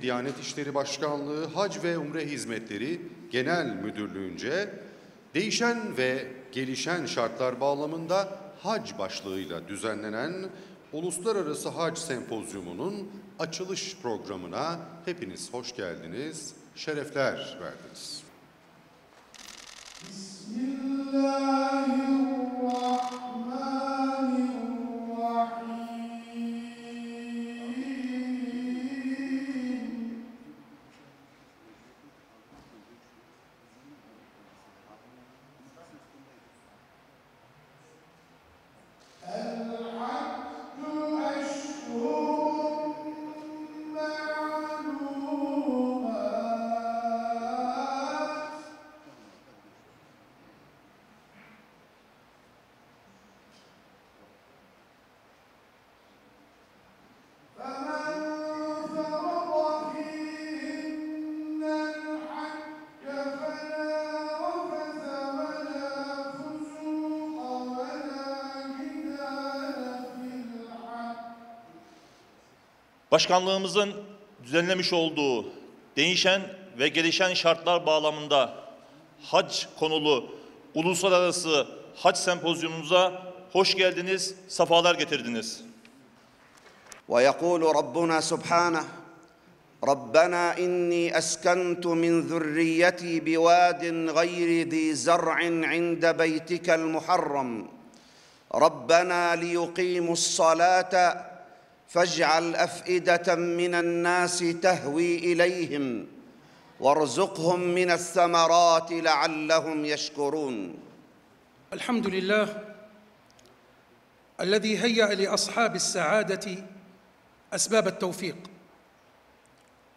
Diyanet İşleri Başkanlığı Hac ve Umre Hizmetleri Genel Müdürlüğü'nce değişen ve gelişen şartlar bağlamında hac başlığıyla düzenlenen Uluslararası Hac Sempozyumu'nun açılış programına hepiniz hoş geldiniz, şerefler verdiniz. Başkanlığımızın düzenlemiş olduğu değişen ve gelişen şartlar bağlamında hac konulu uluslararası hac sempozyumumuza hoş geldiniz, sefalar getirdiniz. ويقول ربنا سبحانه ربنا إني أسكنت من ذريتي بواد غير ذي زرع عند بيتك المحرم ربنا ليقيموا الصلاة فاجعل أفئدة من الناس تهوي إليهم وارزقهم من الثمرات لعلهم يشكرون. الحمد لله الذي هيأ لأصحاب السعادة أسباب التوفيق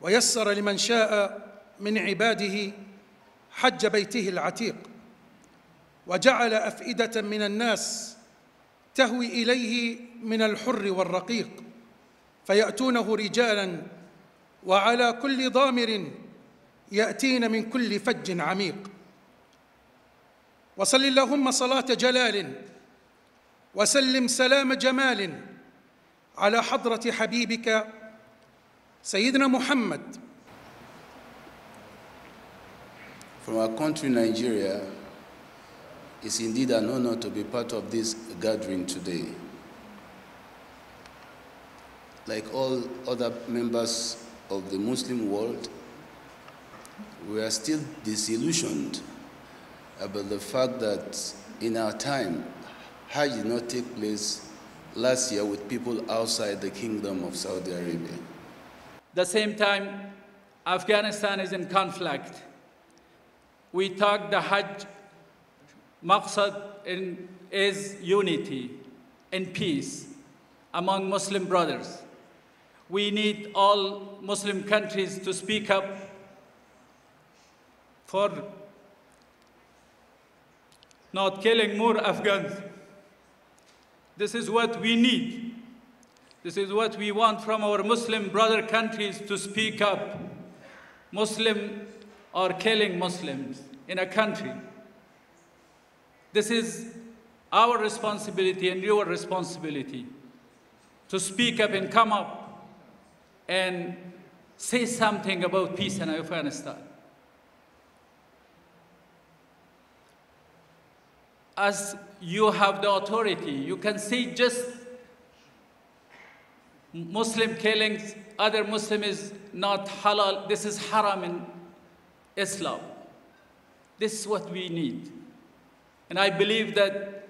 ويسر لمن شاء من عباده حج بيته العتيق وجعل أفئدة من الناس تهوي إليه من الحر والرقيق فيأتونه رجالاً وعلى كل ضامر يأتين من كل فج عميق. وصل اللهم صلاة جلال وسلم سلام جمال على حضرة حبيبك سيدنا محمد. From our country, Nigeria, it's indeed an honor to be part of this gathering today. Like all other members of the Muslim world, we are still disillusioned about the fact that in our time, Hajj did not take place last year with people outside the Kingdom of Saudi Arabia. At the same time, Afghanistan is in conflict. We talk the Hajj maqsad is unity and peace among Muslim brothers. We need all Muslim countries to speak up for not killing more Afghans. This is what we need. This is what we want from our Muslim brother countries to speak up. Muslims are killing Muslims in a country. This is our responsibility and your responsibility to speak up and come up and say something about peace in Afghanistan. As you have the authority, you can say just Muslim killings, other Muslim is not halal, this is haram in Islam. This is what we need. And I believe that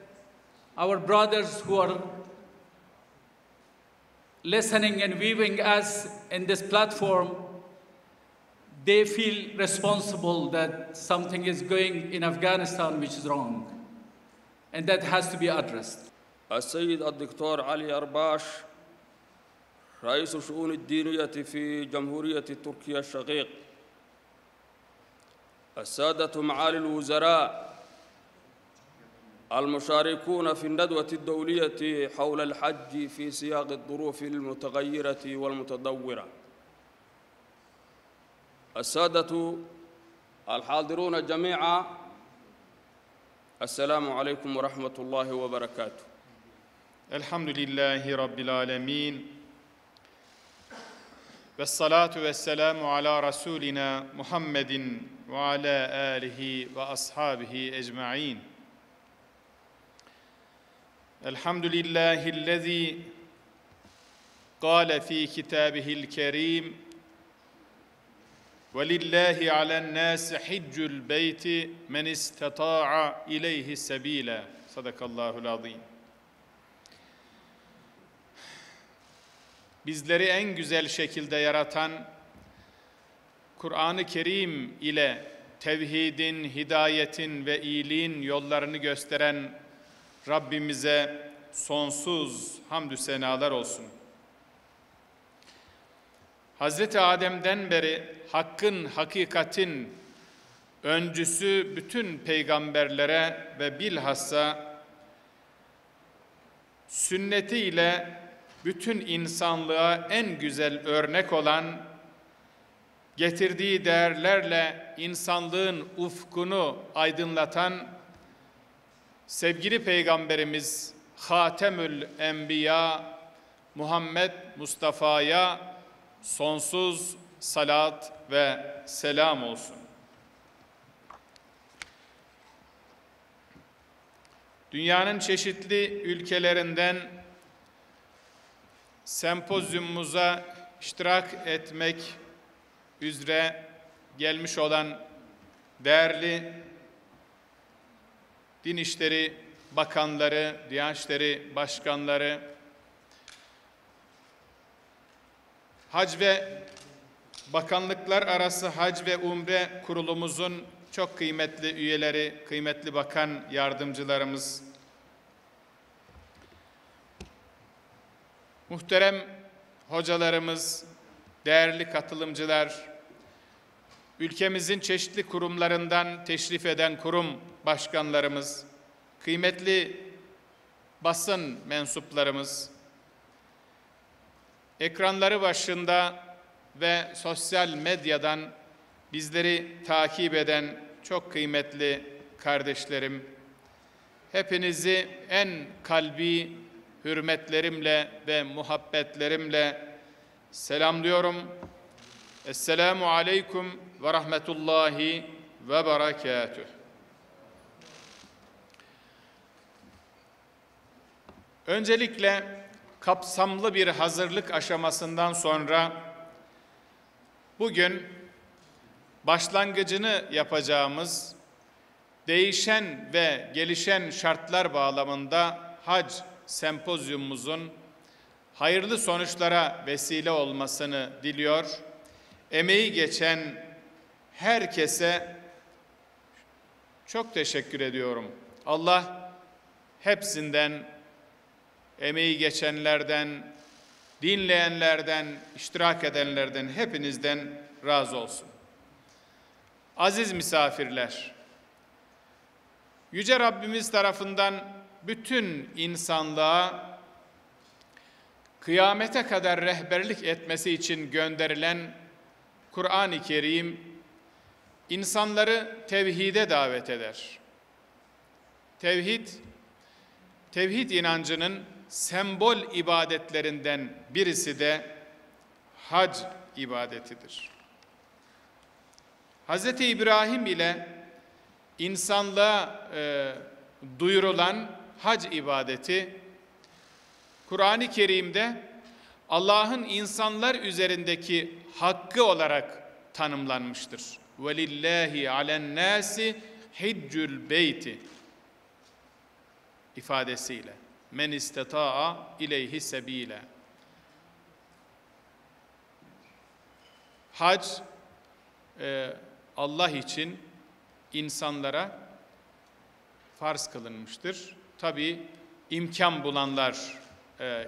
our brothers who are listening and viewing us in this platform, they feel responsible that something is going in Afghanistan which is wrong. And that has to be addressed. السيد الدكتور علي أرباش رئيس الشؤون الدينية في جمهورية تركيا الشقيق، السادة معالي الوزراء المشاركون في الندوة الدولية حول الحج في سياق الظروف المتغيرة والمتدورة، السادة الحاضرون جميعا، السلام عليكم ورحمة الله وبركاته. Elhamdülillahi Rabbil Alemin. Vessalatu vesselamu ala Rasulina Muhammedin ve ala alihi ve ashabihi ecma'in. Elhamdülillahillezî قال في كتابه الكريم ولله على الناس حج البيت من استطاع إليه سبيلا صدق الله العظيم. Bizleri en güzel şekilde yaratan, Kur'an-ı Kerim ile tevhidin, hidayetin ve iyiliğin yollarını gösteren Rabbimize sonsuz hamdü senalar olsun. Hazreti Adem'den beri hakkın, hakikatin öncüsü bütün peygamberlere ve bilhassa sünnetiyle bütün insanlığa en güzel örnek olan, getirdiği değerlerle insanlığın ufkunu aydınlatan sevgili Peygamberimiz Hatemül Enbiya Muhammed Mustafa'ya sonsuz salat ve selam olsun. Dünyanın çeşitli ülkelerinden sempozyumumuza iştirak etmek üzere gelmiş olan değerli Din İşleri Bakanları, Diyanet İşleri Başkanları, Hac ve Bakanlıklar Arası Hac ve Umre Kurulumuzun çok kıymetli üyeleri, kıymetli bakan yardımcılarımız, muhterem hocalarımız, değerli katılımcılar, ülkemizin çeşitli kurumlarından teşrif eden kurum başkanlarımız, kıymetli basın mensuplarımız, ekranları başında ve sosyal medyadan bizleri takip eden çok kıymetli kardeşlerim, hepinizi en kalbi hürmetlerimle ve muhabbetlerimle selamlıyorum. Esselamu aleyküm ve rahmetullahi ve berekatüh. Öncelikle kapsamlı bir hazırlık aşamasından sonra bugün başlangıcını yapacağımız değişen ve gelişen şartlar bağlamında hac sempozyumumuzun hayırlı sonuçlara vesile olmasını diliyor. Emeği geçen herkese çok teşekkür ediyorum. Allah hepsinden, emeği geçenlerden, dinleyenlerden, iştirak edenlerden, hepinizden razı olsun. Aziz misafirler, Yüce Rabbimiz tarafından bütün insanlığa kıyamete kadar rehberlik etmesi için gönderilen Kur'an-ı Kerim, insanları tevhide davet eder. Tevhid inancının sembol ibadetlerinden birisi de hac ibadetidir. Hz. İbrahim ile insanlığa duyurulan hac ibadeti, Kur'an-ı Kerim'de Allah'ın insanlar üzerindeki hakkı olarak tanımlanmıştır. وَلِلَّهِ عَلَى النَّاسِ حِجُّ الْبَيْتِ ifadesiyle. Men istata'a ileyhi sebile. Hac Allah için insanlara farz kılınmıştır. Tabi imkan bulanlar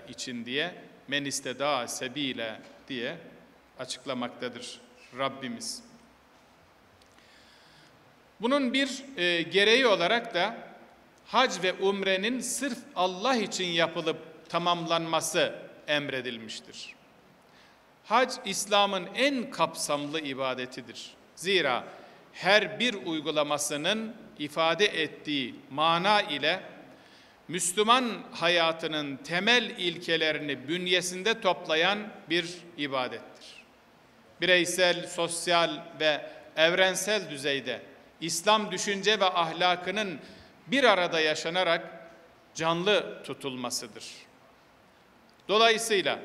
için diye men istata'a sebile diye açıklamaktadır Rabbimiz. Bunun bir gereği olarak da hac ve umrenin sırf Allah için yapılıp tamamlanması emredilmiştir. Hac, İslam'ın en kapsamlı ibadetidir. Zira her bir uygulamasının ifade ettiği mana ile Müslüman hayatının temel ilkelerini bünyesinde toplayan bir ibadettir. bireysel, sosyal ve evrensel düzeyde İslam düşünce ve ahlakının bir arada yaşanarak canlı tutulmasıdır. Dolayısıyla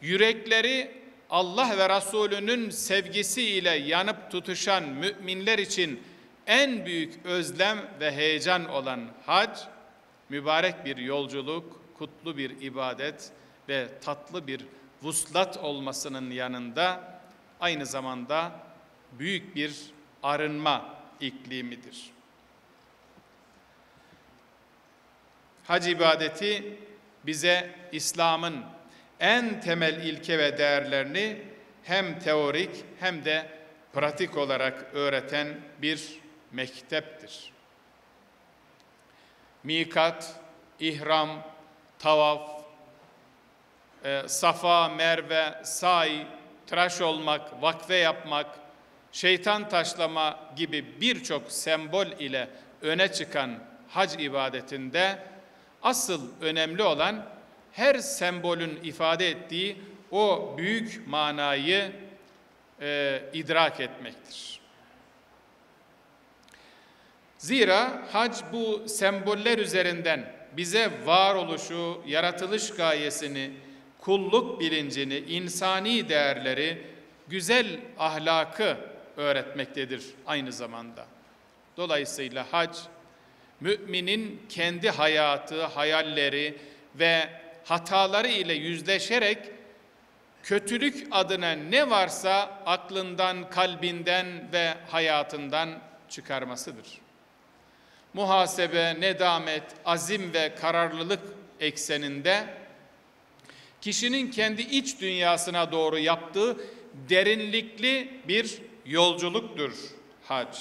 yürekleri Allah ve Resulünün sevgisiyle yanıp tutuşan müminler için en büyük özlem ve heyecan olan hac, mübarek bir yolculuk, kutlu bir ibadet ve tatlı bir vuslat olmasının yanında aynı zamanda büyük bir arınma iklimidir. Hac ibadeti bize İslam'ın en temel ilke ve değerlerini hem teorik hem de pratik olarak öğreten bir mekteptir. Mikat, ihram, tavaf, Safa, Merve, sa'i, tıraş olmak, vakfe yapmak, şeytan taşlama gibi birçok sembol ile öne çıkan hac ibadetinde asıl önemli olan her sembolün ifade ettiği o büyük manayı idrak etmektir. Zira hac bu semboller üzerinden bize varoluşu, yaratılış gayesini, kulluk bilincini, insani değerleri, güzel ahlakı öğretmektedir aynı zamanda. Dolayısıyla hac, müminin kendi hayatı, hayalleri ve hataları ile yüzleşerek kötülük adına ne varsa aklından, kalbinden ve hayatından çıkarmasıdır. Muhasebe, nedamet, azim ve kararlılık ekseninde kişinin kendi iç dünyasına doğru yaptığı derinlikli bir yolculuktur hac.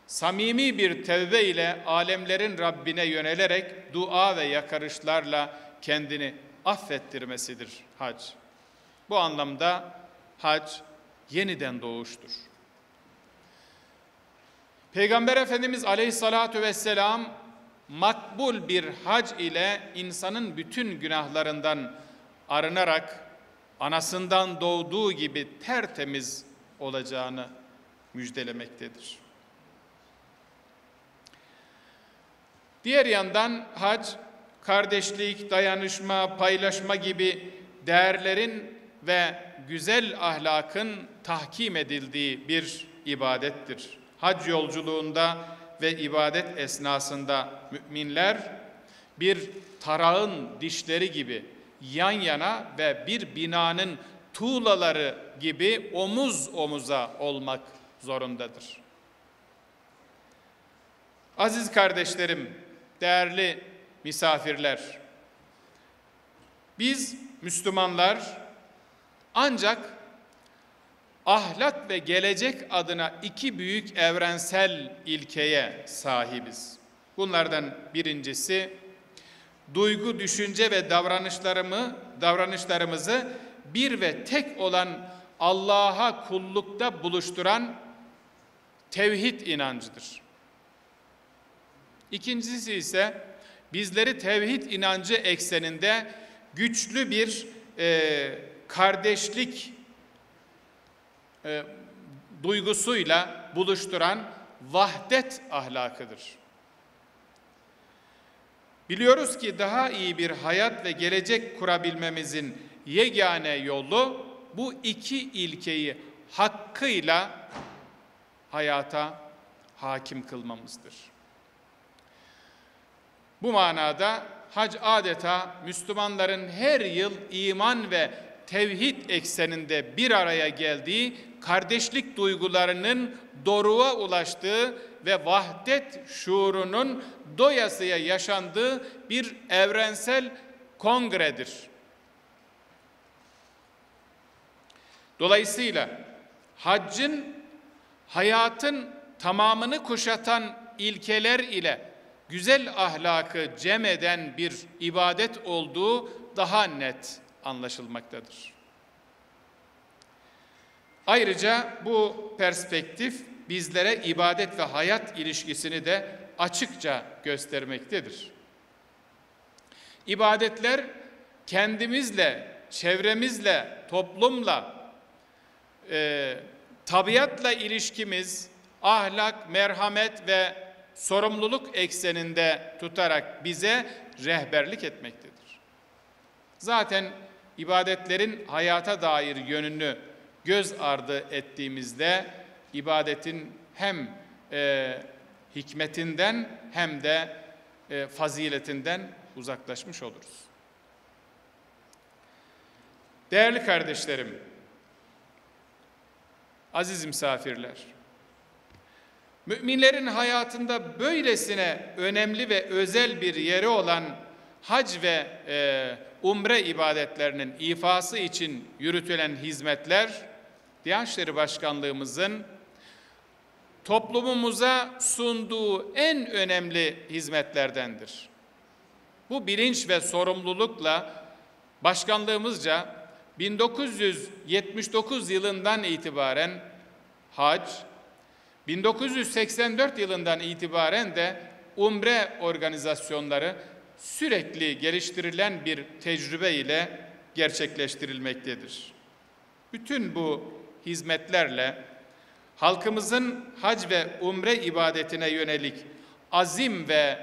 Samimi bir tevbe ile alemlerin Rabbine yönelerek dua ve yakarışlarla kendini affettirmesidir hac. Bu anlamda hac yeniden doğuştur. Peygamber Efendimiz Aleyhissalatu vesselam makbul bir hac ile insanın bütün günahlarından arınarak anasından doğduğu gibi tertemiz olacağını müjdelemektedir. Diğer yandan hac, kardeşlik, dayanışma, paylaşma gibi değerlerin ve güzel ahlakın tahkim edildiği bir ibadettir. Hac yolculuğunda ve ibadet esnasında müminler bir tarağın dişleri gibi yan yana ve bir binanın tuğlaları gibi omuz omuza olmak zorundadır. Aziz kardeşlerim, değerli misafirler, biz Müslümanlar ancak ahlak ve gelecek adına iki büyük evrensel ilkeye sahibiz. Bunlardan birincisi, duygu, düşünce ve davranışlarımızı bir ve tek olan Allah'a kullukta buluşturan tevhid inancıdır. İkincisi ise bizleri tevhid inancı ekseninde güçlü bir kardeşlik duygusuyla buluşturan vahdet ahlakıdır. Biliyoruz ki daha iyi bir hayat ve gelecek kurabilmemizin yegane yolu bu iki ilkeyi hakkıyla hayata hakim kılmamızdır. Bu manada hac adeta Müslümanların her yıl iman ve tevhid ekseninde bir araya geldiği, kardeşlik duygularının doruğa ulaştığı ve vahdet şuurunun doyasıya yaşandığı bir evrensel kongredir. Dolayısıyla haccın hayatın tamamını kuşatan ilkeler ile güzel ahlakı cem eden bir ibadet olduğu daha net anlaşılmaktadır. Ayrıca bu perspektif bizlere ibadet ve hayat ilişkisini de açıkça göstermektedir. İbadetler kendimizle, çevremizle, toplumla tabiatla ilişkimiz ahlak, merhamet ve sorumluluk ekseninde tutarak bize rehberlik etmektedir. Zaten ibadetlerin hayata dair yönünü göz ardı ettiğimizde ibadetin hem hikmetinden hem de faziletinden uzaklaşmış oluruz. Değerli kardeşlerim, aziz misafirler, müminlerin hayatında böylesine önemli ve özel bir yeri olan hac ve umre ibadetlerinin ifası için yürütülen hizmetler, Diyanet İşleri Başkanlığımızın toplumumuza sunduğu en önemli hizmetlerdendir. Bu bilinç ve sorumlulukla başkanlığımızca 1979 yılından itibaren hac, 1984 yılından itibaren de umre organizasyonları sürekli geliştirilen bir tecrübe ile gerçekleştirilmektedir. Bütün bu hizmetlerle halkımızın hac ve umre ibadetine yönelik azim ve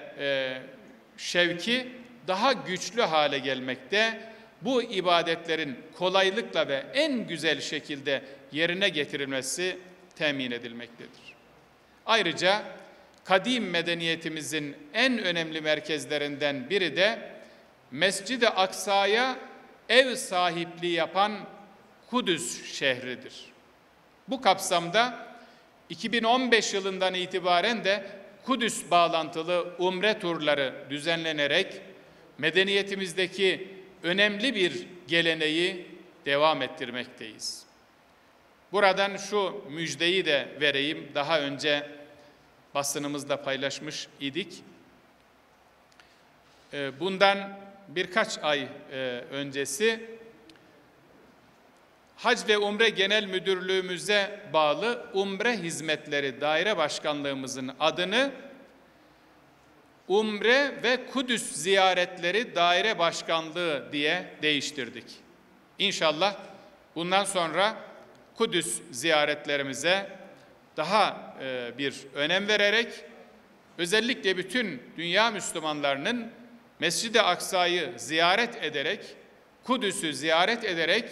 şevki daha güçlü hale gelmekte, bu ibadetlerin kolaylıkla ve en güzel şekilde yerine getirilmesi temin edilmektedir. Ayrıca kadim medeniyetimizin en önemli merkezlerinden biri de Mescid-i Aksa'ya ev sahipliği yapan Kudüs şehridir. Bu kapsamda 2015 yılından itibaren de Kudüs bağlantılı umre turları düzenlenerek medeniyetimizdeki önemli bir geleneği devam ettirmekteyiz. Buradan şu müjdeyi de vereyim. Daha önce basınımızda paylaşmış idik. Bundan birkaç ay öncesi Hac ve Umre Genel Müdürlüğümüze bağlı Umre Hizmetleri Daire Başkanlığımızın adını Umre ve Kudüs Ziyaretleri Daire Başkanlığı diye değiştirdik. İnşallah bundan sonra Kudüs ziyaretlerimize daha bir önem vererek özellikle bütün dünya Müslümanlarının Mescid-i Aksa'yı ziyaret ederek, Kudüs'ü ziyaret ederek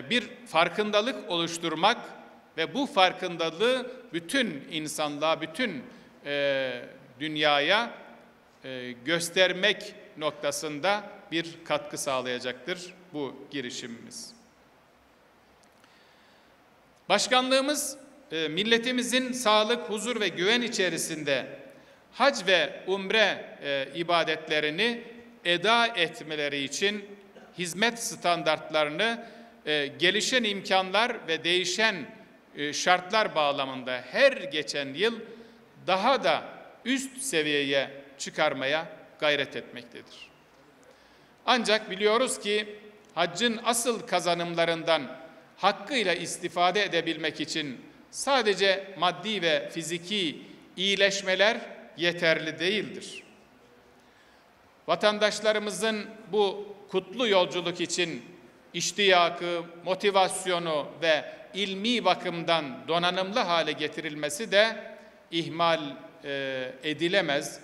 bir farkındalık oluşturmak ve bu farkındalığı bütün insanlığa, bütün dünyaya göstermek noktasında bir katkı sağlayacaktır bu girişimimiz. Başkanlığımız milletimizin sağlık, huzur ve güven içerisinde hac ve umre ibadetlerini eda etmeleri için hizmet standartlarını gelişen imkanlar ve değişen şartlar bağlamında her geçen yıl daha da üst seviyeye çıkarmaya gayret etmektedir. Ancak biliyoruz ki haccın asıl kazanımlarından hakkıyla istifade edebilmek için sadece maddi ve fiziki iyileşmeler yeterli değildir. Vatandaşlarımızın bu kutlu yolculuk için iştiyakı, motivasyonu ve ilmi bakımdan donanımlı hale getirilmesi de ihmal edilemez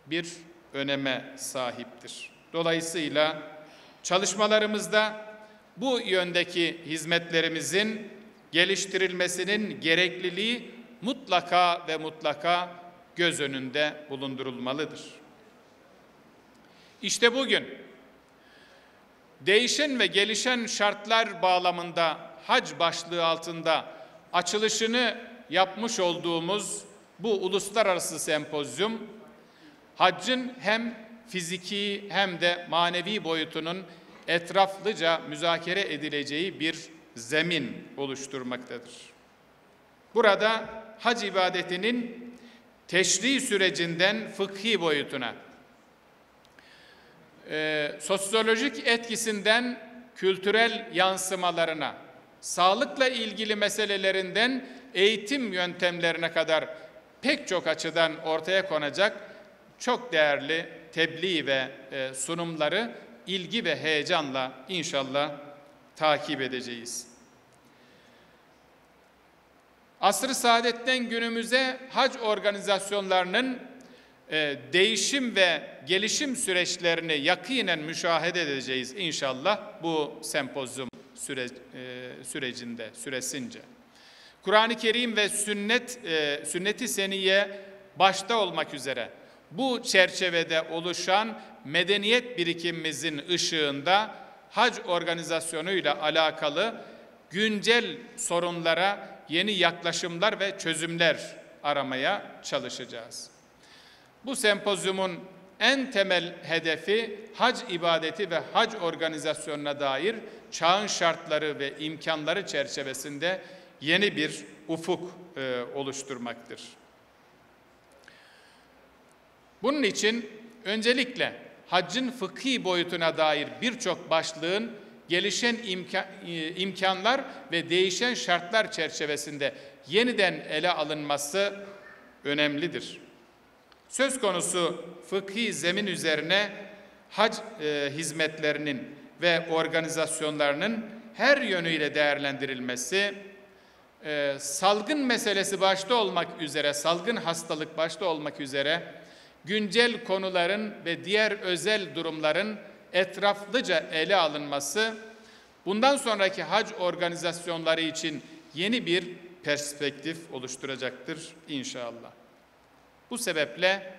bir öneme sahiptir. Dolayısıyla çalışmalarımızda bu yöndeki hizmetlerimizin geliştirilmesinin gerekliliği mutlaka ve mutlaka göz önünde bulundurulmalıdır. İşte bugün değişen ve gelişen şartlar bağlamında hac başlığı altında açılışını yapmış olduğumuz bu uluslararası sempozyum, haccın hem fiziki hem de manevi boyutunun etraflıca müzakere edileceği bir zemin oluşturmaktadır. Burada hac ibadetinin teşri sürecinden fıkhi boyutuna, sosyolojik etkisinden kültürel yansımalarına, sağlıkla ilgili meselelerinden eğitim yöntemlerine kadar pek çok açıdan ortaya konacak çok değerli tebliğ ve sunumları ilgi ve heyecanla inşallah takip edeceğiz. Asr-ı Saadet'ten günümüze hac organizasyonlarının değişim ve gelişim süreçlerini yakinen müşahede edeceğiz inşallah bu sempozyum süresince. Kur'an-ı Kerim ve sünnet-i seniyye başta olmak üzere bu çerçevede oluşan medeniyet birikimimizin ışığında hac organizasyonuyla alakalı güncel sorunlara yeni yaklaşımlar ve çözümler aramaya çalışacağız. Bu sempozyumun en temel hedefi hac ibadeti ve hac organizasyonuna dair çağın şartları ve imkanları çerçevesinde yeni bir ufuk oluşturmaktır. Bunun için öncelikle haccın fıkhi boyutuna dair birçok başlığın gelişen imkanlar ve değişen şartlar çerçevesinde yeniden ele alınması önemlidir. Söz konusu fıkhi zemin üzerine hac hizmetlerinin ve organizasyonlarının her yönüyle değerlendirilmesi, salgın meselesi başta olmak üzere, salgın hastalık başta olmak üzere güncel konuların ve diğer özel durumların etraflıca ele alınması, bundan sonraki hac organizasyonları için yeni bir perspektif oluşturacaktır inşallah. Bu sebeple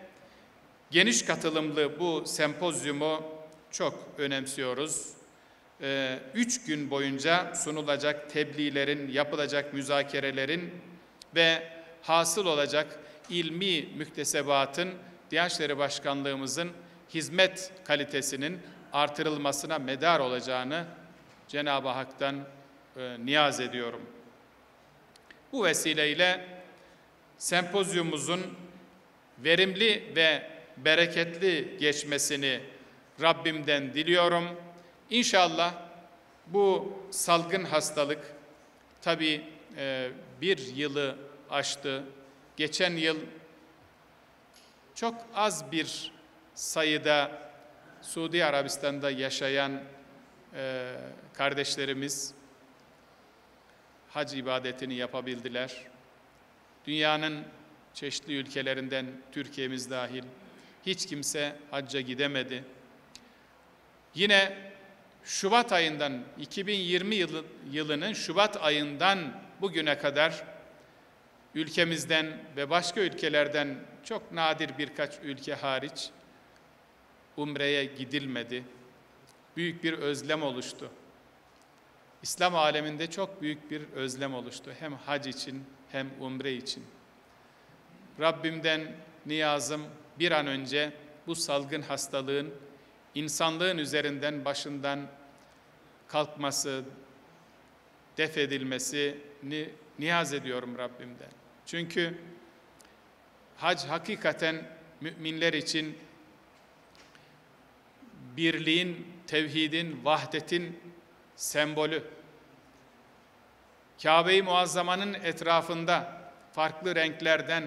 geniş katılımlı bu sempozyumu çok önemsiyoruz. 3 gün boyunca sunulacak tebliğlerin, yapılacak müzakerelerin ve hasıl olacak ilmi müktesebatın Diyanet İşleri Başkanlığımızın hizmet kalitesinin artırılmasına medar olacağını Cenab-ı Hak'tan niyaz ediyorum. Bu vesileyle sempozyumumuzun verimli ve bereketli geçmesini Rabbimden diliyorum. İnşallah bu salgın hastalık tabii bir yılı aştı. Geçen yıl çok az bir sayıda Suudi Arabistan'da yaşayan kardeşlerimiz hac ibadetini yapabildiler. Dünyanın çeşitli ülkelerinden Türkiye'miz dahil hiç kimse hacca gidemedi. Yine Şubat ayından 2020 yılının Şubat ayından bugüne kadar ülkemizden ve başka ülkelerden çok nadir birkaç ülke hariç umreye gidilmedi. Büyük bir özlem oluştu. İslam aleminde çok büyük bir özlem oluştu. Hem hac için hem umre için. Rabbimden niyazım bir an önce bu salgın hastalığın insanlığın üzerinden başından kalkması, def edilmesini niyaz ediyorum Rabbimden. Çünkü hac hakikaten müminler için birliğin, tevhidin, vahdetin sembolü. Kabe-i Muazzama'nın etrafında farklı renklerden,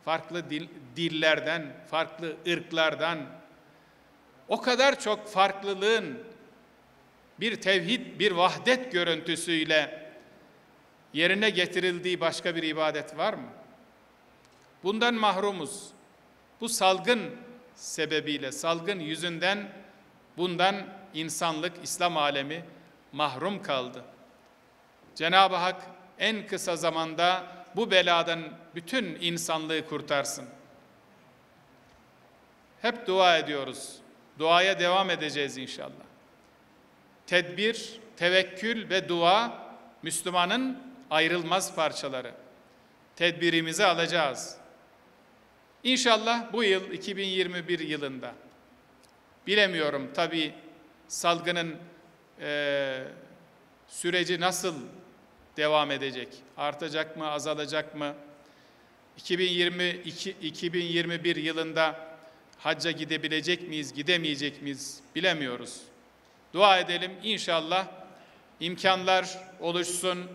farklı dillerden, farklı ırklardan o kadar çok farklılığın bir tevhid, bir vahdet görüntüsüyle yerine getirildiği başka bir ibadet var mı? Bundan mahrumuz. Bu salgın sebebiyle, salgın yüzünden bundan insanlık, İslam alemi mahrum kaldı. Cenab-ı Hak en kısa zamanda bu beladan bütün insanlığı kurtarsın. Hep dua ediyoruz. Duaya devam edeceğiz inşallah. Tedbir, tevekkül ve dua Müslümanın ayrılmaz parçaları. Tedbirimizi alacağız. İnşallah bu yıl 2021 yılında, bilemiyorum tabii salgının süreci nasıl devam edecek? Artacak mı, azalacak mı? 2021 yılında hacca gidebilecek miyiz, gidemeyecek miyiz bilemiyoruz. Dua edelim inşallah imkanlar oluşsun,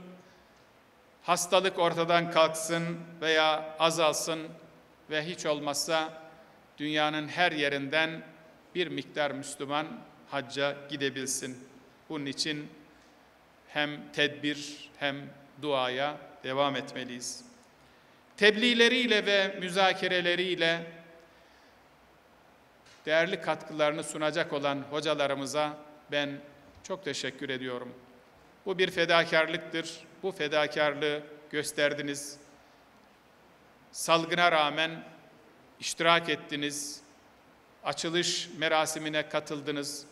hastalık ortadan kalksın veya azalsın ve hiç olmazsa dünyanın her yerinden bir miktar Müslüman hacca gidebilsin. Bunun için hem tedbir hem duaya devam etmeliyiz. Tebliğleriyle ve müzakereleriyle değerli katkılarını sunacak olan hocalarımıza ben çok teşekkür ediyorum. Bu bir fedakarlıktır. Bu fedakarlığı gösterdiniz. Salgına rağmen iştirak ettiniz. Açılış merasimine katıldınız.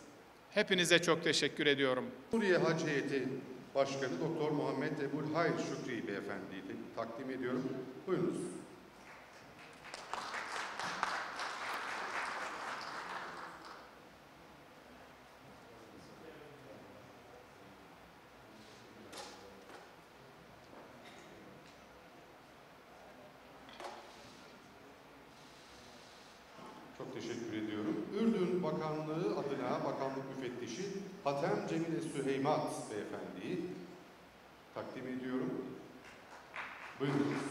Hepinize çok teşekkür ediyorum. Suriye Hac Heyeti Başkanı Doktor Muhammed Ebul Hayr Şükri Beyefendi'yi takdim ediyorum. Buyurunuz. Çok teşekkür ediyorum. Ürdün Bakanlığı adına Bakanlık Müfettişi Hatem Cemile Süheymat Beyefendi'yi takdim ediyorum. Buyurunuz.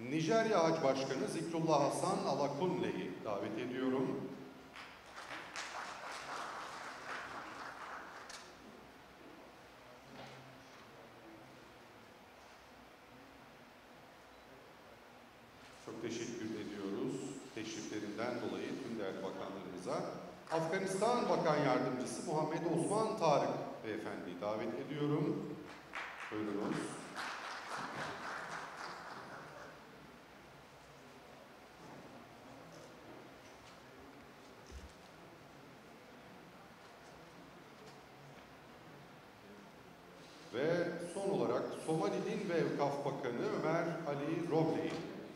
Nijerya Hac Başkanı Zikrullah Hasan Alakunle'yi davet ediyorum. Çok teşekkür ediyoruz teşriflerinden dolayı tüm değerli bakanlarımıza. Afganistan Bakan Yardımcısı Muhammed Osman Tarık Beyefendi'yi davet ediyorum. Buyurunuz. Ve son olarak Somali Din ve Evkaf Bakanı Ömer Ali Roble'yi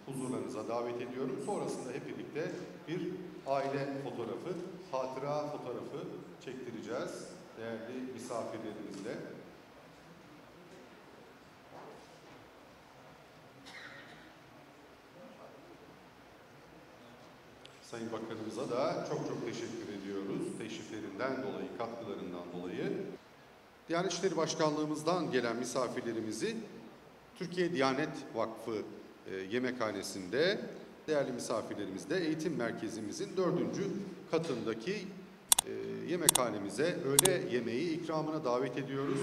huzurlarınıza davet ediyorum. Sonrasında hep birlikte bir aile fotoğrafı, hatıra fotoğrafı çektireceğiz değerli misafirlerimizle. Sayın Bakanımıza da çok teşekkür ediyoruz. Teşriflerinden dolayı, katkılarından dolayı. Diyanet İşleri Başkanlığımızdan gelen misafirlerimizi Türkiye Diyanet Vakfı yemekhanesinde, değerli misafirlerimiz de eğitim merkezimizin 4. katındaki yemekhanemize öğle yemeği ikramına davet ediyoruz.